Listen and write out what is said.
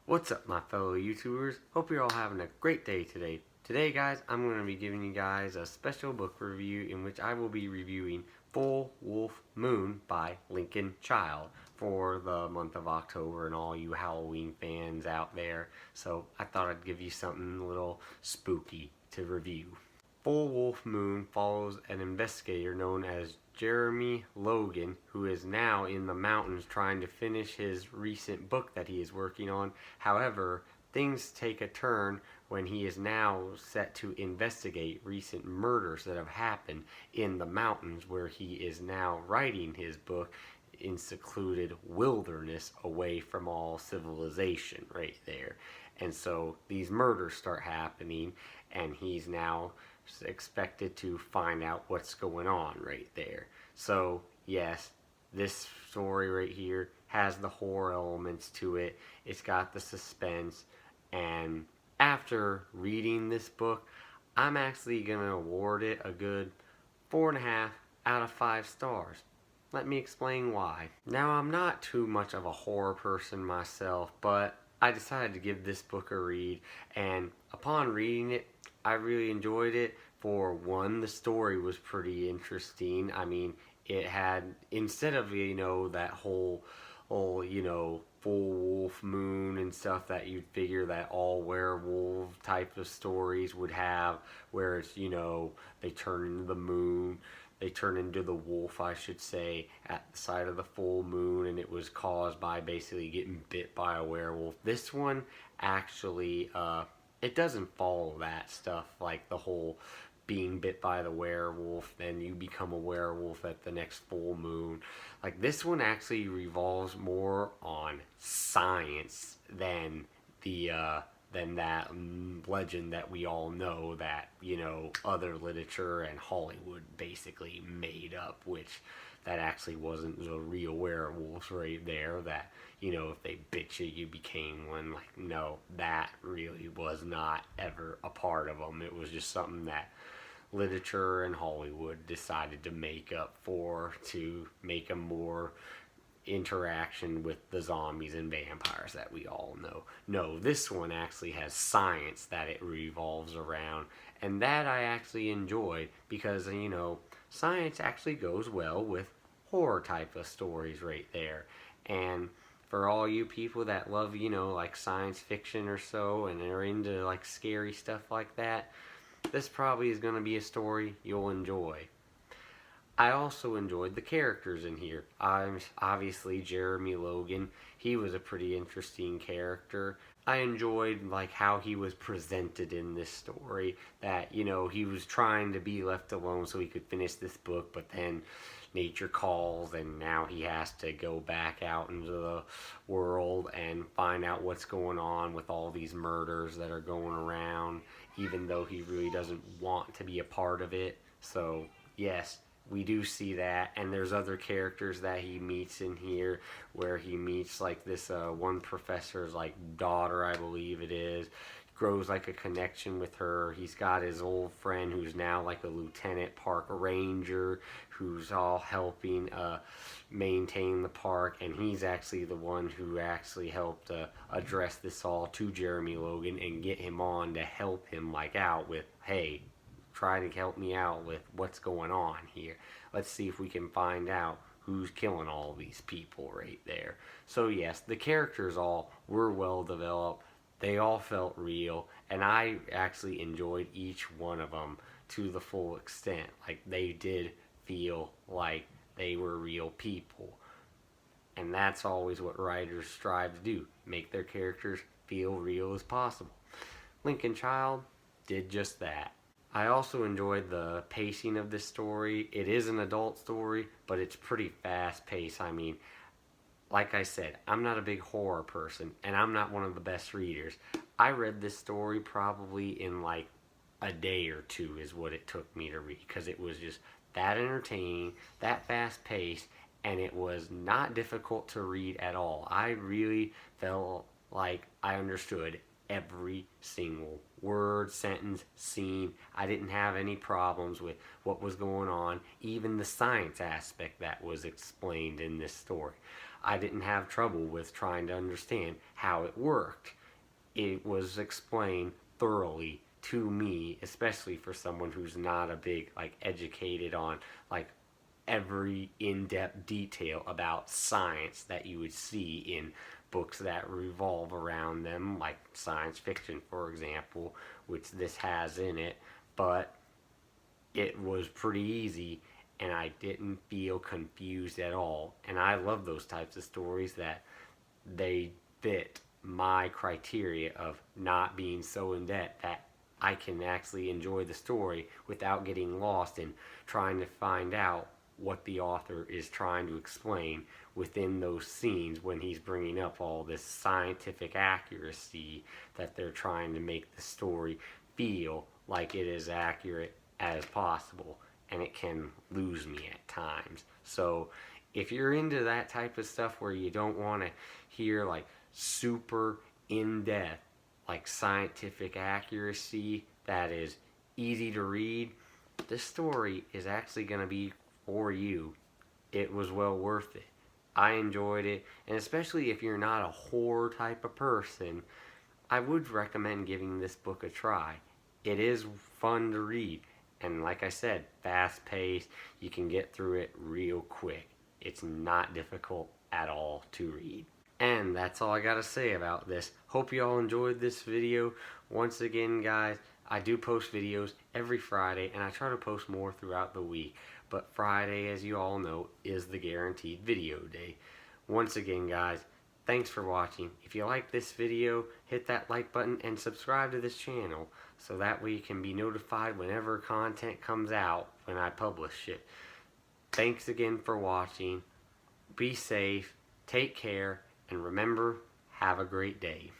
What's up, my fellow YouTubers? Hope you're all having a great day today. Today, guys, I'm going to be giving you guys a special book review in which I will be reviewing Full Wolf Moon by Lincoln Child for the month of October and all you Halloween fans out there. So I thought I'd give you something a little spooky to review. Full Wolf Moon follows an investigator known as Jeremy Logan, who is now in the mountains trying to finish his recent book that he is working on. However, things take a turn when he is now set to investigate recent murders that have happened in the mountains where he is now writing his book in secluded wilderness away from all civilization right there. And so these murders start happening and he's now expected to find out what's going on right there. So yes, this story right here has the horror elements to it. It's got the suspense, and after reading this book, I'm actually gonna award it a good 4.5 out of 5 stars. Let me explain why. Now, I'm not too much of a horror person myself, but I decided to give this book a read, and upon reading it, I really enjoyed it. For one, the story was pretty interesting. I mean, it had, instead of, that whole full wolf moon and stuff that you'd figure that all werewolf type of stories would have, where it's, they turn into the moon, they turn into the wolf, I should say, at the side of the full moon, and it was caused by basically getting bit by a werewolf. This one actually, it doesn't follow that stuff, like the whole being bit by the werewolf, then you become a werewolf at the next full moon. Like, this one actually revolves more on science than that legend that we all know that, other literature and Hollywood basically made up, which that actually wasn't the real werewolves right there, that, if they bit you, you became one. Like, no, that really was not ever a part of them. It was just something that literature and Hollywood decided to make up for, to make a more interaction with the zombies and vampires that we all know. No, this one actually has science that it revolves around, and that I actually enjoyed because, science actually goes well with horror type of stories right there. And for all you people that love, like science fiction or so, and are into like scary stuff like that, this probably is going to be a story you'll enjoy. I also enjoyed the characters in here. Obviously, Jeremy Logan, he was a pretty interesting character. I enjoyed like how he was presented in this story, that, he was trying to be left alone so he could finish this book, but then nature calls and now he has to go back out into the world and find out what's going on with all these murders that are going around, even though he really doesn't want to be a part of it. So yes, we do see that, and there's other characters that he meets in here, where he meets like this one professor's like daughter, I believe it is, grows like a connection with her. He's got his old friend who's now like a lieutenant park ranger, who's all helping maintain the park, and he's actually the one who actually helped address this all to Jeremy Logan and get him on to help him like out with, hey, try to help me out with what's going on here. Let's see if we can find out who's killing all these people right there. So yes, the characters all were well developed. They all felt real, and I actually enjoyed each one of them to the full extent. Like, they did feel like they were real people. And that's always what writers strive to do, make their characters feel real as possible. Lincoln Child did just that. I also enjoyed the pacing of this story. It is an adult story, but it's pretty fast paced. I mean, like I said, I'm not a big horror person, and I'm not one of the best readers. I read this story probably in like a day or two is what it took me to read, because it was just that entertaining, that fast paced, and it was not difficult to read at all. I really felt like I understood every single word, sentence, scene. I didn't have any problems with what was going on, even the science aspect that was explained in this story. I didn't have trouble with trying to understand how it worked. it was explained thoroughly to me, especially for someone who's not a big like educated on like every in-depth detail about science that you would see in books that revolve around them, like science fiction, for example, which this has in it. But it was pretty easy, and I didn't feel confused at all. And I love those types of stories that they fit my criteria of not being so in debt that I can actually enjoy the story without getting lost in trying to find out what the author is trying to explain within those scenes when he's bringing up all this scientific accuracy that they're trying to make the story feel like it is accurate as possible, and it can lose me at times. So if you're into that type of stuff where you don't want to hear like super in-depth like scientific accuracy that is easy to read, this story is actually going to be for you. It was well worth it. I enjoyed it, and especially if you're not a horror type of person, I would recommend giving this book a try. It is fun to read, and like I said, fast paced. You can get through it real quick. It's not difficult at all to read. And that's all I gotta say about this. Hope you all enjoyed this video. Once again, guys, I do post videos every Friday, and I try to post more throughout the week. But Friday, as you all know, is the guaranteed video day. Once again, guys, thanks for watching. If you like this video, hit that like button and subscribe to this channel so that way you can be notified whenever content comes out when I publish it. Thanks again for watching. Be safe, take care, and remember, have a great day.